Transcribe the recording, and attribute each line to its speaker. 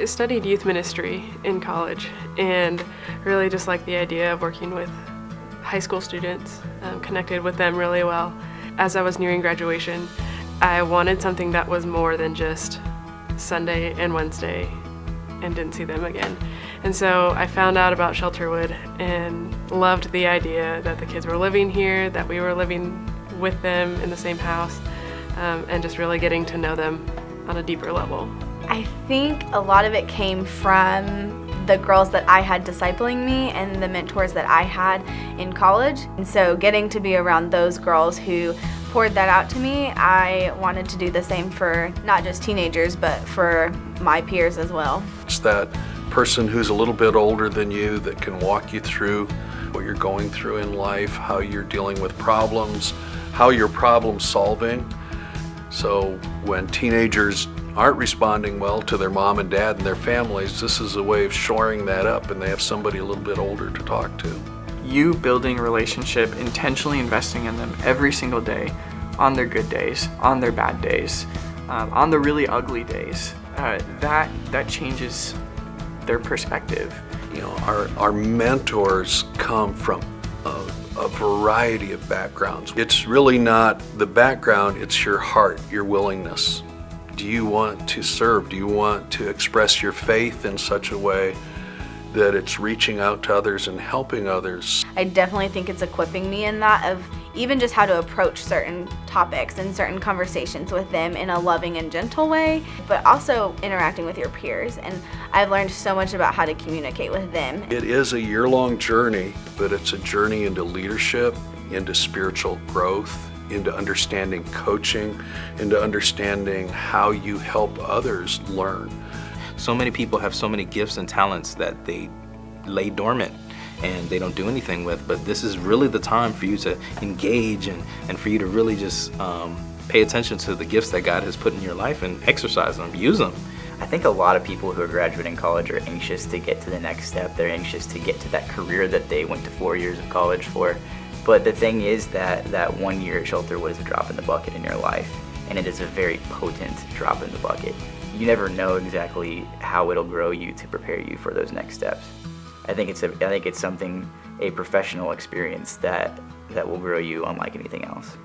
Speaker 1: studied youth ministry in college and really just like the idea of working with high school students, connected with them really well. As I was nearing graduation, I wanted something that was more than just Sunday and Wednesday and didn't see them again. And so I found out about Shelterwood and loved the idea that the kids were living here, that we were living with them in the same house, and just really getting to know them on a deeper level.
Speaker 2: I think a lot of it came from the girls that I had discipling me and the mentors that I had in college. And so getting to be around those girls who poured that out to me, I wanted to do the same for not just teenagers, but for my peers as well.
Speaker 3: It's that person who's a little bit older than you that can walk you through what you're going through in life, how you're dealing with problems, how you're problem solving. So when teenagers aren't responding well to their mom and dad and their families, this is a way of shoring that up, and they have somebody a little bit older to talk to.
Speaker 4: You building a relationship, intentionally investing in them every single day, on their good days, on their bad days, on the really ugly days, that changes their perspective.
Speaker 3: You know, our mentors come from a variety of backgrounds. It's really not the background, it's your heart, your willingness. Do you want to serve? Do you want to express your faith in such a way that it's reaching out to others and helping others?
Speaker 2: I definitely think it's equipping me in that, of even just how to approach certain topics and certain conversations with them in a loving and gentle way, but also interacting with your peers. And I've learned so much about how to communicate with them.
Speaker 3: It is a year-long journey, but it's a journey into leadership, into spiritual growth, into understanding coaching, into understanding how you help others learn.
Speaker 5: So many people have so many gifts and talents that they lay dormant and they don't do anything with, but this is really the time for you to engage and for you to really just pay attention to the gifts that God has put in your life and exercise them, use them.
Speaker 6: I think a lot of people who are graduating college are anxious to get to the next step. They're anxious to get to that career that they went to 4 years of college for. But the thing is that 1 year at Shelterwood is a drop in the bucket in your life, and it is a very potent drop in the bucket. You never know exactly how it'll grow you to prepare you for those next steps. I think it's something, a professional experience that will grow you unlike anything else.